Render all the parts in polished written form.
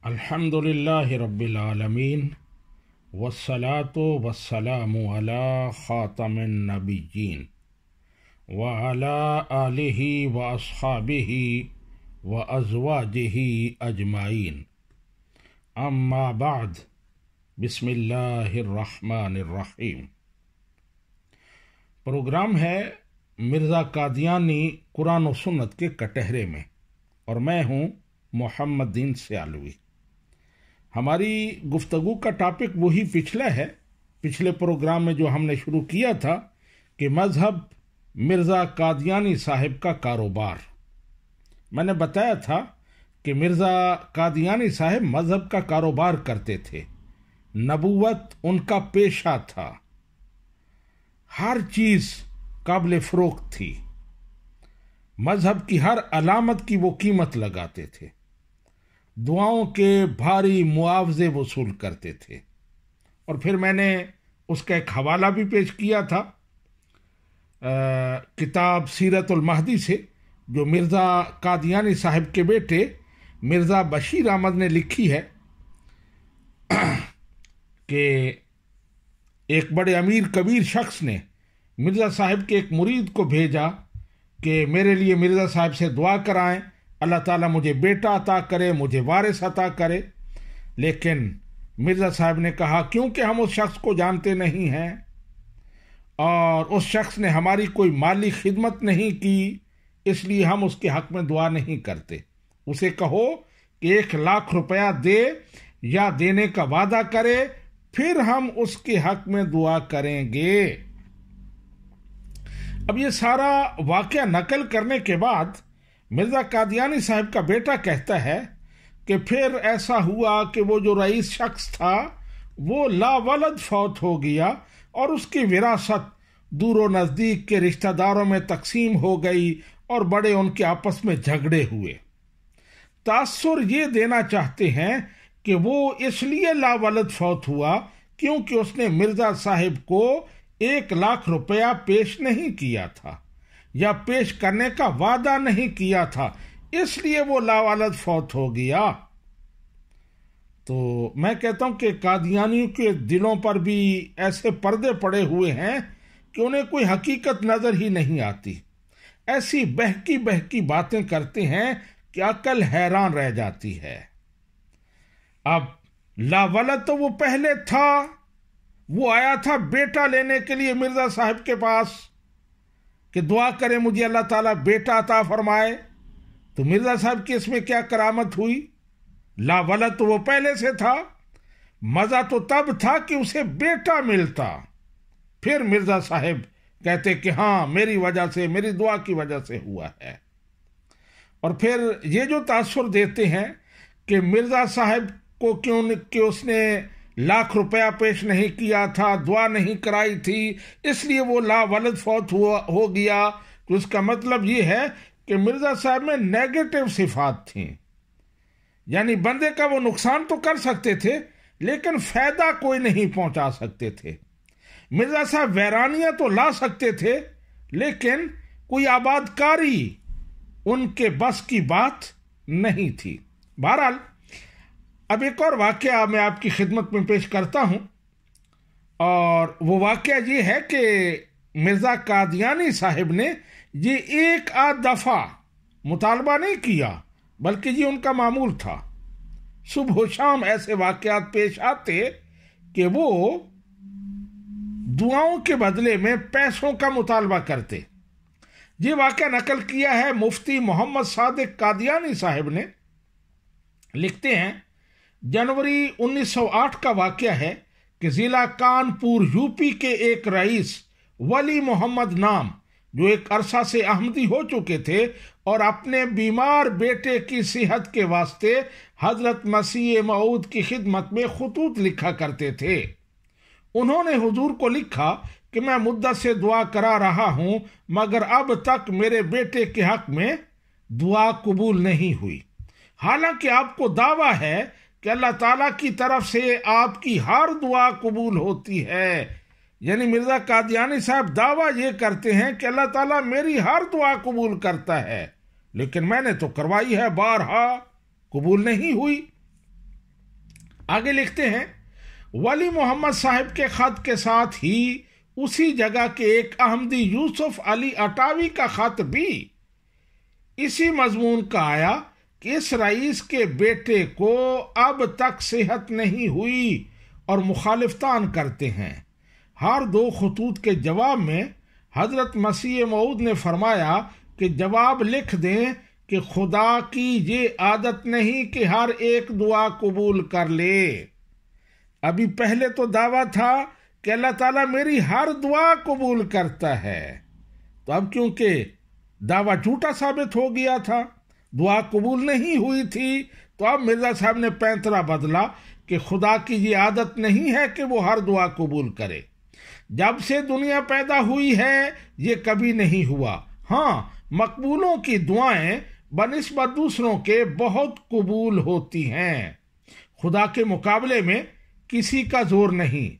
अल्हम्दुलिल्लाहि रब्बिल आलमीन वस्सलातु वस्सलामु अला खातमिन नबिय्यीन व अला आलिहि व अस्हाबिहि व अज़वाजिहि अजमाइन अम्मा बाद बिस्मिल्लाहिर रहमानिर रहीम। प्रोग्राम है मिर्ज़ा कादियानी कुरान और सुन्नत के कटहरे में, और मैं हूँ मोहम्मद दीन सियालवी। हमारी गुफ्तगू का टॉपिक वही पिछला है, पिछले प्रोग्राम में जो हमने शुरू किया था कि मज़हब मिर्ज़ा कादियानी साहिब का कारोबार। मैंने बताया था कि मिर्ज़ा कादियानी साहिब मज़हब का कारोबार करते थे, नबूवत उनका पेशा था, हर चीज़ काबिल फ़रोख्त थी, मज़हब की हर अलामत की वो कीमत लगाते थे, दुआओं के भारी मुआवजे वसूल करते थे। और फिर मैंने उसका एक हवाला भी पेश किया था किताब सीरतुल महदी से, जो मिर्ज़ा कादियानी साहिब के बेटे मिर्ज़ा बशीर अहमद ने लिखी है कि एक बड़े अमीर कबीर शख्स ने मिर्ज़ा साहिब के एक मुरीद को भेजा कि मेरे लिए मिर्ज़ा साहिब से दुआ कराएं, अल्लाह ताला मुझे बेटा अता करे, मुझे वारिस अता करे। लेकिन मिर्ज़ा साहब ने कहा क्योंकि हम उस शख्स को जानते नहीं हैं और उस शख्स ने हमारी कोई माली खिदमत नहीं की, इसलिए हम उसके हक में दुआ नहीं करते। उसे कहो कि 1,00,000 रुपया दे या देने का वादा करे, फिर हम उसके हक में दुआ करेंगे। अब ये सारा वाक़या नकल करने के बाद मिर्ज़ा कादियानी साहब का बेटा कहता है कि फिर ऐसा हुआ कि वो जो रईस शख्स था वो लावलद फौत हो गया और उसकी विरासत दूर व नज़दीक के रिश्तेदारों में तकसीम हो गई और बड़े उनके आपस में झगड़े हुए। तासुर ये देना चाहते हैं कि वो इसलिए लावलद फौत हुआ क्योंकि उसने मिर्ज़ा साहिब को 1,00,000 रुपया पेश नहीं किया था या पेश करने का वादा नहीं किया था, इसलिए वो लावालद फौत हो गया। तो मैं कहता हूं कि कादियानियों के दिलों पर भी ऐसे पर्दे पड़े हुए हैं कि उन्हें कोई हकीकत नजर ही नहीं आती। ऐसी बहकी बहकी बातें करते हैं कि अकल हैरान रह जाती है। अब लावलद तो वो पहले था, वो आया था बेटा लेने के लिए मिर्जा साहब के पास कि दुआ करे मुझे अल्लाह ताला बेटा अता फरमाए। तो मिर्जा साहब की इसमें क्या करामत हुई? लावलद तो वो पहले से था, मजा तो तब था कि उसे बेटा मिलता। फिर मिर्जा साहब कहते कि हाँ मेरी वजह से, मेरी दुआ की वजह से हुआ है। और फिर ये जो तासुर देते हैं कि मिर्जा साहब को क्यों कि उसने 1,00,000 रुपया पेश नहीं किया था, दुआ नहीं कराई थी, इसलिए वो लावलद फौत हो गया, तो उसका मतलब ये है कि मिर्जा साहब में नेगेटिव सिफात थी। यानी बंदे का वो नुकसान तो कर सकते थे लेकिन फायदा कोई नहीं पहुंचा सकते थे। मिर्जा साहब वैरानियां तो ला सकते थे लेकिन कोई आबादकारी उनके बस की बात नहीं थी। बहरहाल अब एक और वाक़या मैं आपकी खिदमत में पेश करता हूं, और वो वाक़या ये है कि मिर्ज़ा कादियानी साहिब ने ये एक आध दफ़ा मुतालबा नहीं किया, बल्कि ये उनका मामूल था। सुबह शाम ऐसे वाक़यात पेश आते कि वो दुआओं के बदले में पैसों का मुतालबा करते। ये वाक़या नकल किया है मुफ्ती मोहम्मद सादिक कादियानी साहिब ने। लिखते हैं जनवरी 1908 का वाक़या है कि ज़िला कानपुर यूपी के एक रईस वली मोहम्मद नाम, जो एक अरसा से अहमदी हो चुके थे और अपने बीमार बेटे की सेहत के वास्ते हजरत मसीह मऊद की खिदमत में खुतूत लिखा करते थे, उन्होंने हुजूर को लिखा कि मैं मुद्दत से दुआ करा रहा हूं मगर अब तक मेरे बेटे के हक में दुआ कबूल नहीं हुई। हालांकि आपको दावा है कि अल्लाह ताला की तरफ से आपकी हर दुआ कबूल होती है। यानी मिर्जा कादियानी साहब दावा ये करते हैं कि अल्लाह ताला मेरी हर दुआ कबूल करता है, लेकिन मैंने तो करवाई है, बारहा कबूल नहीं हुई। आगे लिखते हैं, वली मोहम्मद साहब के खत के साथ ही उसी जगह के एक अहमदी यूसुफ अली अटावी का खत भी इसी मजमून का आया कि इस रईस के बेटे को अब तक सेहत नहीं हुई और मुखालिफतान करते हैं। हर दो खतूत के जवाब में हजरत मसीह मऊद ने फरमाया कि जवाब लिख दें कि खुदा की ये आदत नहीं कि हर एक दुआ कबूल कर ले। अभी पहले तो दावा था कि अल्लाह ताला मेरी हर दुआ कबूल करता है, तो अब क्योंकि दावा झूठा साबित हो गया था, दुआ कबूल नहीं हुई थी, तो अब मिर्जा साहब ने पैंतरा बदला कि खुदा की ये आदत नहीं है कि वो हर दुआ कबूल करे। जब से दुनिया पैदा हुई है ये कभी नहीं हुआ। हाँ, मकबूलों की दुआएं बनिस्बत दूसरों के बहुत कबूल होती हैं, खुदा के मुकाबले में किसी का जोर नहीं।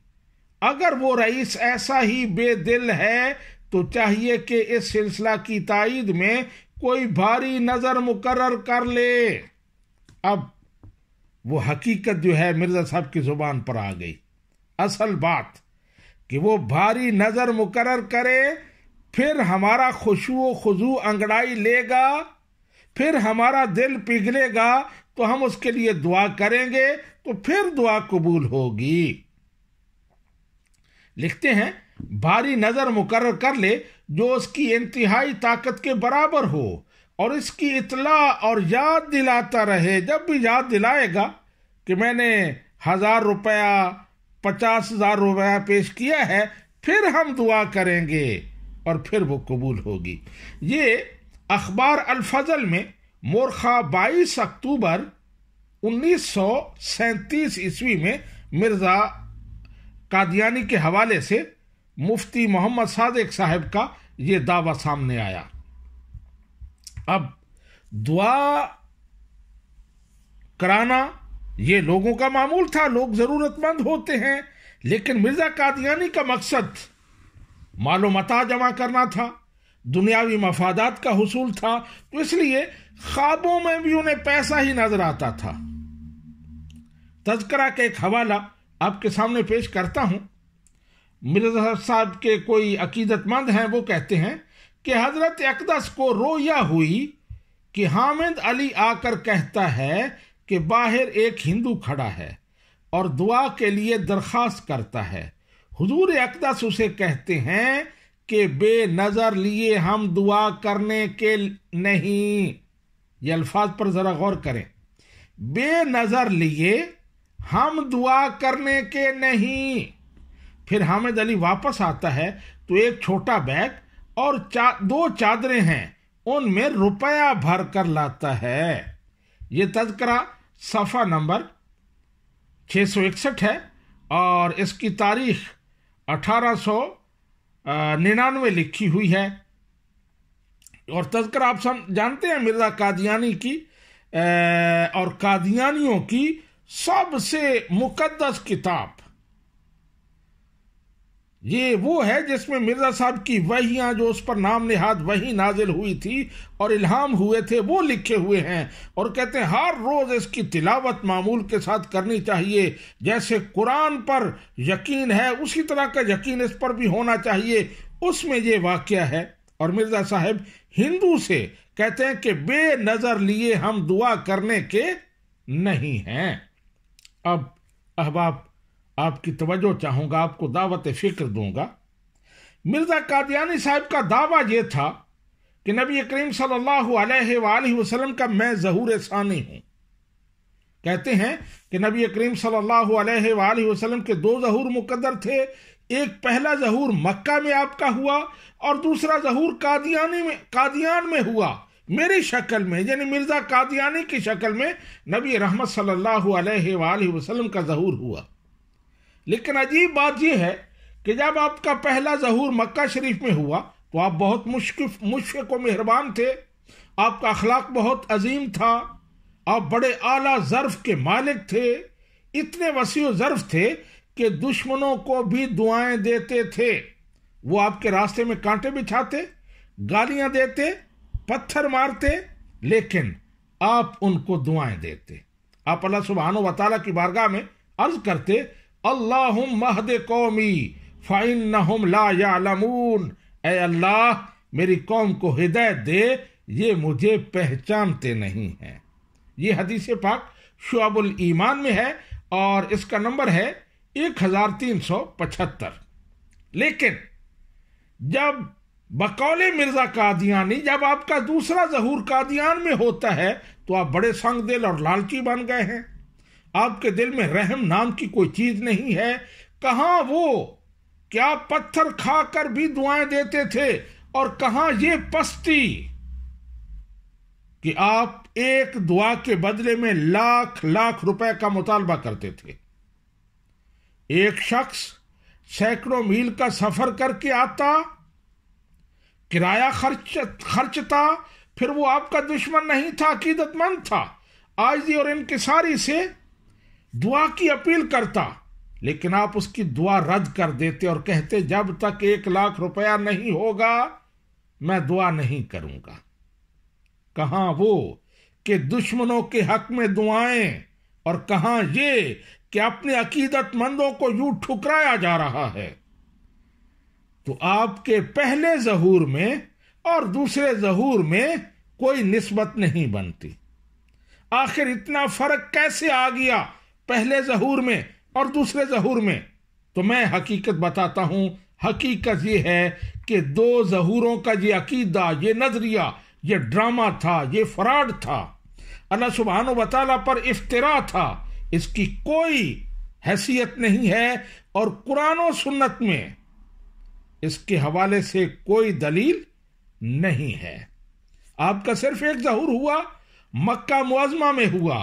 अगर वो रईस ऐसा ही बेदिल है तो चाहिए कि इस सिलसिला की ताईद में कोई भारी नजर मुकर्रर कर ले। अब वो हकीकत जो है मिर्जा साहब की जुबान पर आ गई, असल बात कि वो भारी नजर मुकर्रर करे, फिर हमारा खुशू खुजू अंगड़ाई लेगा, फिर हमारा दिल पिघलेगा तो हम उसके लिए दुआ करेंगे, तो फिर दुआ कबूल होगी। लिखते हैं, भारी नजर मुकर्रर कर ले जो उसकी इंतहाई ताकत के बराबर हो और इसकी इतला और याद दिलाता रहे। जब भी याद दिलाएगा कि मैंने 1000 रुपया 50,000 रुपया पेश किया है, फिर हम दुआ करेंगे और फिर वो कबूल होगी। ये अखबार अल-फजल में मोरखा 22 अक्टूबर 1937 ईस्वी में मिर्जा कादियानी के हवाले से मुफ्ती मोहम्मद सादिक साहब का ये दावा सामने आया। अब दुआ कराना ये लोगों का मामूल था, लोग जरूरतमंद होते हैं, लेकिन मिर्जा कादियानी का मकसद मालो मता जमा करना था, दुनियावी मफादात का हुसूल था, तो इसलिए ख्वाबों में भी उन्हें पैसा ही नजर आता था। तज़किरा का एक हवाला आपके सामने पेश करता हूं। मिर्जा साहब के कोई अकीदतमंद हैं, वो कहते हैं कि हजरत अक़दस को रोया हुई कि हामिद अली आकर कहता है कि बाहर एक हिंदू खड़ा है और दुआ के लिए दरखास्त करता है। हुजूर अक़दस उसे कहते हैं कि बेनजर लिए हम दुआ करने के नहीं। ये अल्फाज पर जरा गौर करें, बेनजर लिए हम दुआ करने के नहीं। फिर हामिद अली वापस आता है तो एक छोटा बैग और 2 चादरें हैं, उनमें रुपया भर कर लाता है। ये तज़किरा सफ़ा नंबर 661 है और इसकी तारीख 1899 लिखी हुई है। और तज़किरा आप सब जानते हैं मिर्जा कादियानी की और कादियानियों की सबसे मुकद्दस किताब ये वो है जिसमें मिर्जा साहब की वहियां, जो उस पर नाम निहाद वही नाजिल हुई थी और इल्हाम हुए थे, वो लिखे हुए हैं। और कहते हैं हर रोज इसकी तिलावत मामूल के साथ करनी चाहिए। जैसे कुरान पर यकीन है उसी तरह का यकीन इस पर भी होना चाहिए। उसमें ये वाक़या है। और मिर्जा साहब हिंदू से कहते हैं कि बेनजर लिए हम दुआ करने के नहीं हैं। अब अहबाब आपकी तवज्जो चाहूंगा, आपको दावत फिक्र दूंगा। मिर्जा कादियानी साहब का दावा यह था कि नबी करीम सल्लल्लाहु अलैहि वसल्लम का मैं ज़हूर सानी हूं। कहते हैं कि नबी करीम सल्लल्लाहु अलैहि वसल्लम के 2 ज़हूर मुकद्दर थे। एक पहला ज़हूर मक्का में आपका हुआ और दूसरा ज़हूर कादियान में हुआ, मेरी शक्ल में, यानी मिर्जा कादियानी की शक्ल में नबी रहमत सल्लल्लाहु अलैहि वसल्लम का ज़हूर हुआ। लेकिन अजीब बात यह है कि जब आपका पहला ज़हूर मक्का शरीफ में हुआ तो आप बहुत मुशफ़िक़ व मेहरबान थे, आपका अखलाक बहुत अजीम था, आप बड़े आला ज़र्फ़ के मालिक थे, इतने वसीअ ज़र्फ़ थे कि दुश्मनों को भी दुआएं देते थे। वो आपके रास्ते में कांटे बिछाते, गालियां देते, पत्थर मारते, लेकिन आप उनको दुआएं देते। आप अल्लाह सुब्हानहू व तआला की बारगाह में अर्ज करते, अल्लाहुम्मा हद कौमी फ़इन्नहुम ला यालमून, ऐ अल्लाह मेरी कौम को हिदायत दे, ये मुझे पहचानते नहीं हैं। ये हदीस पाक शुअबुल ईमान में है और इसका नंबर है 1375। लेकिन जब बकौले मिर्जा कादियानी, जब आपका दूसरा ज़हूर कादियान में होता है तो आप बड़े संगदिल और लालची बन गए हैं। आपके दिल में रहम नाम की कोई चीज नहीं है। कहां वो क्या पत्थर खाकर भी दुआएं देते थे, और कहां ये पस्ती कि आप एक दुआ के बदले में लाख लाख रुपए का मुतालबा करते थे। एक शख्स सैकड़ों मील का सफर करके आता, किराया खर्चता, फिर वो आपका दुश्मन नहीं था, अकीदतमंद था, आजिज़ी और इंकिसारी से दुआ की अपील करता, लेकिन आप उसकी दुआ रद्द कर देते और कहते, जब तक 1 लाख रुपया नहीं होगा मैं दुआ नहीं करूंगा। कहां वो कि दुश्मनों के हक में दुआएं, और कहां ये कि अपने अकीदतमंदों को यूं ठुकराया जा रहा है। तो आपके पहले ज़हूर में और दूसरे ज़हूर में कोई निस्बत नहीं बनती। आखिर इतना फर्क कैसे आ गया पहले ज़हूर में और दूसरे ज़हूर में? तो मैं हकीकत बताता हूं। हकीकत ये है कि 2 ज़हूरों का ये अकीदा, ये नजरिया, ये ड्रामा था, ये फ्रॉड था, अल्लाह सुब्हानहू व तआला पर इफ्तिरा था। इसकी कोई हैसियत नहीं है और कुरान और सुन्नत में इसके हवाले से कोई दलील नहीं है। आपका सिर्फ एक ज़हूर हुआ, मक्का मुअज़्ज़मा में हुआ,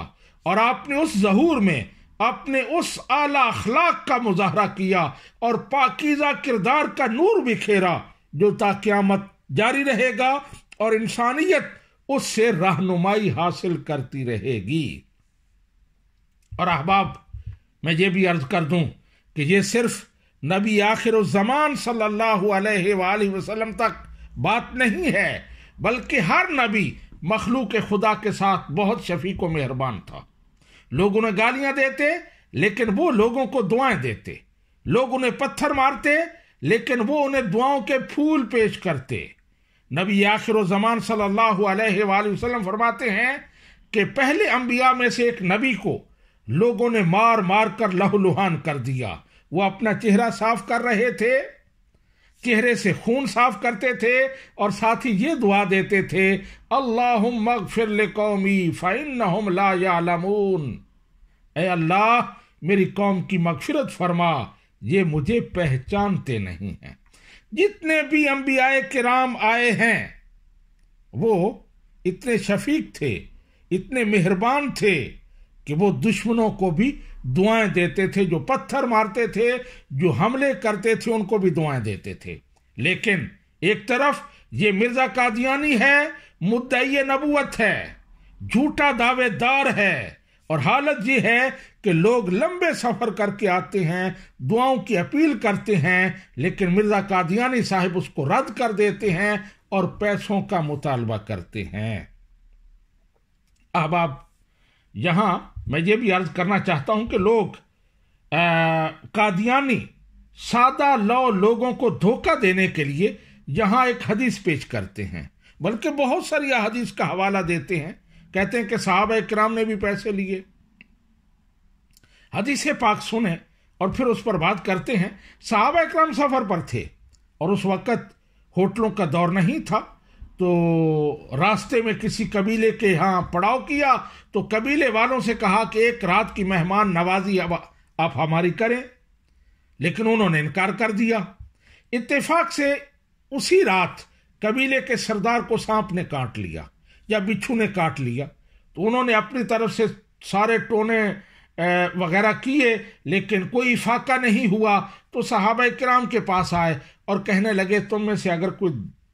और आपने उस ज़हूर में अपने उस आला अखलाक का मुजाहरा किया और पाकीज़ा किरदार का नूर बिखेरा जो ता क़यामत जारी रहेगा और इंसानियत उससे रहनुमाई हासिल करती रहेगी। और अहबाब, मैं ये भी अर्ज कर दूं कि ये सिर्फ नबी आखिरुज़्ज़मान सल्लल्लाहु अलैहि वसल्लम तक बात नहीं है, बल्कि हर नबी मखलूक खुदा के साथ बहुत शफीक व मेहरबान था। लोग उन्हें गालियां देते लेकिन वो लोगों को दुआएं देते, लोग उन्हें पत्थर मारते लेकिन वो उन्हें दुआओं के फूल पेश करते। नबी आखिरुज़्ज़मान सल्लल्लाहु अलैहि वसल्लम फरमाते हैं कि पहले अंबिया में से एक नबी को लोगों ने मार मार कर लहूलुहान कर दिया। वो अपना चेहरा साफ कर रहे थे, चेहरे से खून साफ करते थे और साथ ही ये दुआ देते थे, अल्लाहुम्मा अग़फ़िर लिक़ौमी फ़इन्नहुम ला यालमून, ऐ अल्लाह मेरी कौम की मग़फ़िरत फरमा, ये मुझे पहचानते नहीं हैं। जितने भी अंबियाए किराम आए हैं वो इतने शफीक थे, इतने मेहरबान थे कि वो दुश्मनों को भी दुआएं देते थे, जो पत्थर मारते थे, जो हमले करते थे उनको भी दुआएं देते थे। लेकिन एक तरफ ये मिर्जा कादियानी है, मुद्दई नबूवत है, झूठा दावेदार है, और हालत ये है कि लोग लंबे सफर करके आते हैं, दुआओं की अपील करते हैं, लेकिन मिर्जा कादियानी साहिब उसको रद्द कर देते हैं और पैसों का मुतालबा करते हैं। अब आप यहां मैं ये भी अर्ज करना चाहता हूं कि लोग कादियानी सादा लौ लोगों को धोखा देने के लिए यहां एक हदीस पेश करते हैं, बल्कि बहुत सारी हदीस का हवाला देते हैं, कहते हैं कि सहाबा इकराम ने भी पैसे लिए। हदीस पाक सुने और फिर उस पर बात करते हैं। सहाबा इकराम सफर पर थे और उस वक़्त होटलों का दौर नहीं था, तो रास्ते में किसी कबीले के यहाँ पड़ाव किया तो कबीले वालों से कहा कि एक रात की मेहमान नवाजी अब आप हमारी करें, लेकिन उन्होंने इनकार कर दिया। इत्तेफाक से उसी रात कबीले के सरदार को सांप ने काट लिया या बिच्छू ने काट लिया, तो उन्होंने अपनी तरफ से सारे टोने वगैरह किए लेकिन कोई फाका नहीं हुआ। तो सहाबा किराम के पास आए और कहने लगे, तुम में से अगर कोई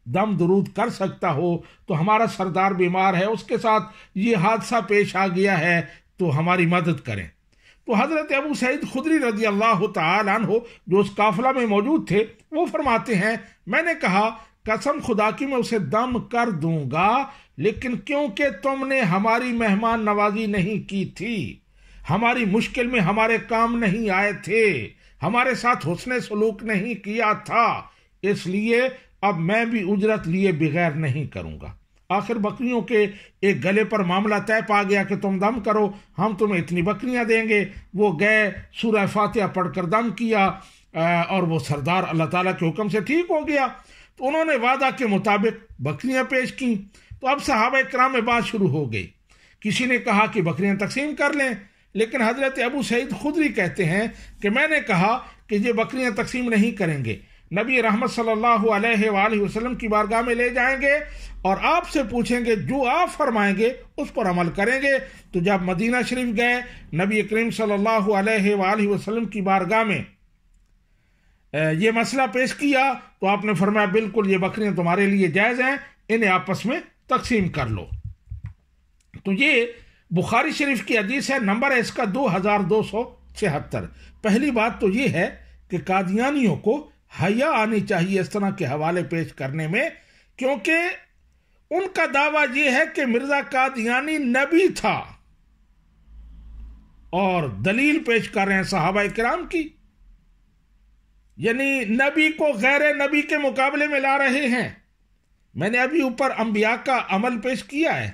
दम दुरूद कर सकता हो तो हमारा सरदार बीमार है, उसके साथ ये हादसा पेश आ गया है, तो हमारी मदद करें। तो हजरत अबू सईद खुदरी रज़ी अल्लाह तआला अन्हु जो उस काफिला में मौजूद थे वो फरमाते हैं, मैंने कहा कसम खुदा की मैं उसे दम कर दूंगा, लेकिन क्योंकि तुमने हमारी मेहमान नवाजी नहीं की थी, ہماری مشکل میں ہمارے کام نہیں آئے تھے، ہمارے ساتھ حسن سلوک نہیں کیا تھا، اس لیے اب میں بھی اجرت لیے بغیر نہیں کروں گا۔ آخر بکریوں کے ایک گلے پر معاملہ طے پا گیا کہ تم دم کرو، ہم تمہیں اتنی بکریاں دیں گے۔ وہ گئے، سورہ فاتحہ پڑھ کر دم کیا، اور وہ سردار اللہ تعالیٰ کے حکم سے ٹھیک ہو گیا۔ تو انہوں نے وعدہ کے مطابق بکریاں پیش کی۔ تو اب صحابہ کرام میں بات شروع ہو گئی۔ کسی نے کہا کہ بکریاں تقسیم کر لیں، لیکن حضرت ابو سعید خدری کہتے ہیں کہ میں نے کہا کہ یہ بکریاں تقسیم نہیں کریں گے، نبی رحمت صلی اللہ علیہ وآلہ وسلم کی بارگاہ میں لے جائیں گے اور آپ سے پوچھیں گے، جو آپ فرمائیں گے اس پر عمل کریں گے۔ تو جب مدینہ شریف گئے، نبی کریم صلی اللہ علیہ وآلہ وسلم کی بارگاہ میں یہ مسئلہ پیش کیا تو آپ نے فرمایا بالکل یہ بکریاں تمہارے لیے جائز ہیں، انہیں آپس میں تقسیم کر لو۔ تو یہ بخاری شریف کی حدیث ہے، نمبر ہے اس کا 2276۔ پہلی بات تو یہ ہے کہ قادیانیوں کو حیا آنی چاہیے اس طرح کے حوالے پیش کرنے میں، کیونکہ ان کا دعویٰ یہ ہے کہ مرزا قادیانی نبی تھا، اور دلیل پیش کر رہے ہیں صحابہ کرام کی، یعنی نبی کو غیر نبی کے مقابلے میں لا رہے ہیں۔ میں نے ابھی اوپر انبیاء کا عمل پیش کیا ہے،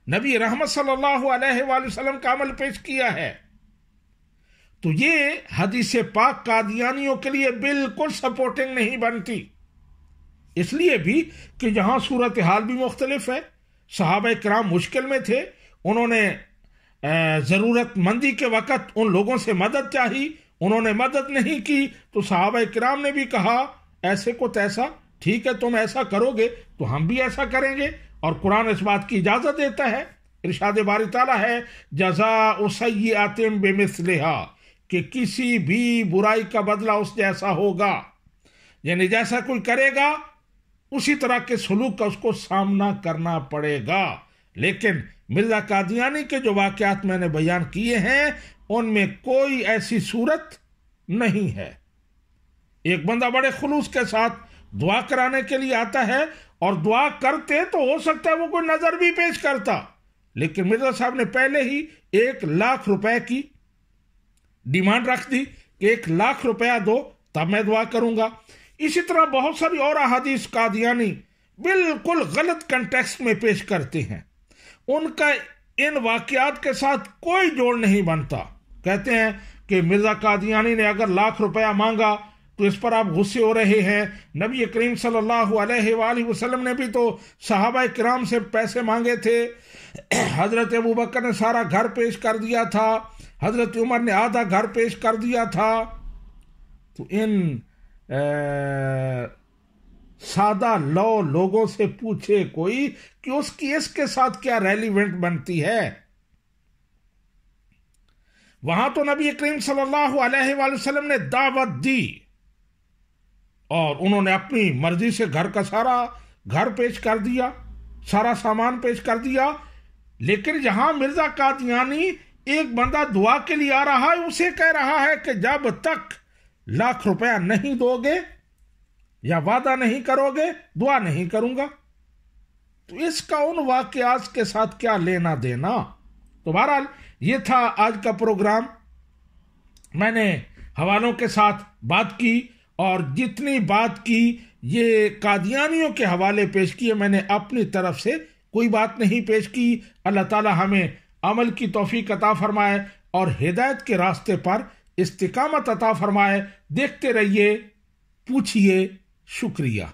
نبی رحمت صلی اللہ علیہ وآلہ وسلم کا عمل پیش کیا ہے، تو یہ حدیث پاک قادیانیوں کے لیے بالکل سپورٹنگ نہیں بنتی، اس لیے بھی کہ جہاں صورتحال بھی مختلف ہے۔ صحابہ کرام مشکل میں تھے، انہوں نے ضرورت مندی کے وقت ان لوگوں سے مدد چاہی، انہوں نے مدد نہیں کی، تو صحابہ کرام نے بھی کہا ایسے کو تیسا، ٹھیک ہے تم ایسا کرو گے تو ہم بھی ایسا کریں گے، اور قرآن اس بات کی اجازت دیتا ہے۔ ارشاد باری تعالیٰ ہے جزاء سیئۃ بمثلھا، کہ کسی بھی برائی کا بدلہ اس جیسا ہوگا، یعنی جیسا کوئی کرے گا اسی طرح کے سلوک کا اس کو سامنا کرنا پڑے گا۔ لیکن مرزا قادیانی کے جو واقعات میں نے بیان کیے ہیں ان میں کوئی ایسی صورت نہیں ہے۔ ایک بندہ بڑے خلوص کے ساتھ دعا کرانے کے لیے آتا ہے، اور دعا کرتے تو ہو سکتا ہے وہ کوئی نظر بھی پیش کرتا، لیکن مرزا صاحب نے پہلے ہی 1,00,000 روپے کی ڈیمانڈ رکھ دی کہ 1,00,000 روپیہ دو تب میں دعا کروں گا۔ اسی طرح بہت ساری اور احادیث قادیانی بالکل غلط کنٹیکسٹ میں پیش کرتے ہیں، ان کا ان واقعات کے ساتھ کوئی جوڑ نہیں بنتا۔ کہتے ہیں کہ مرزا قادیانی نے اگر 1,00,000 روپیہ مانگا تو اس پر آپ غصے ہو رہے ہیں، نبی کریم صلی اللہ علیہ وآلہ وسلم نے بھی تو صحابہ کرام سے پیسے مانگے تھے، حضرت ابوبکر نے سارا گھر پیش کر دیا تھا، حضرت عمر نے آدھا گھر پیش کر دیا تھا۔ تو ان سادہ لوگوں سے پوچھے کوئی کہ اس کی اس کے ساتھ کیا ریلیونٹ بنتی ہے۔ وہاں تو نبی کریم صلی اللہ علیہ وآلہ وسلم نے دعوت دی اور انہوں نے اپنی مرضی سے گھر کا سارا گھر پیش کر دیا، سارا سامان پیش کر دیا، لیکن یہاں مرزا قادیانی ایک بندہ دعا کے لیے آ رہا ہے، اسے کہہ رہا ہے کہ جب تک 1,00,000 روپیہ نہیں دو گے یا وعدہ نہیں کرو گے دعا نہیں کروں گا۔ تو اس کا ان واقعات کے ساتھ کیا لینا دینا؟ تو بہرحال یہ تھا آج کا پروگرام، میں نے حوالوں کے ساتھ بات کی، اور جتنی بات کی یہ قادیانیوں کے حوالے پیش کیے، میں نے اپنی طرف سے کوئی بات نہیں پیش کی۔ اللہ تعالی ہمیں عمل کی توفیق عطا فرمائے اور ہدایت کے راستے پر استقامت عطا فرمائے۔ دیکھتے رہیے، پوچھئے، شکریہ۔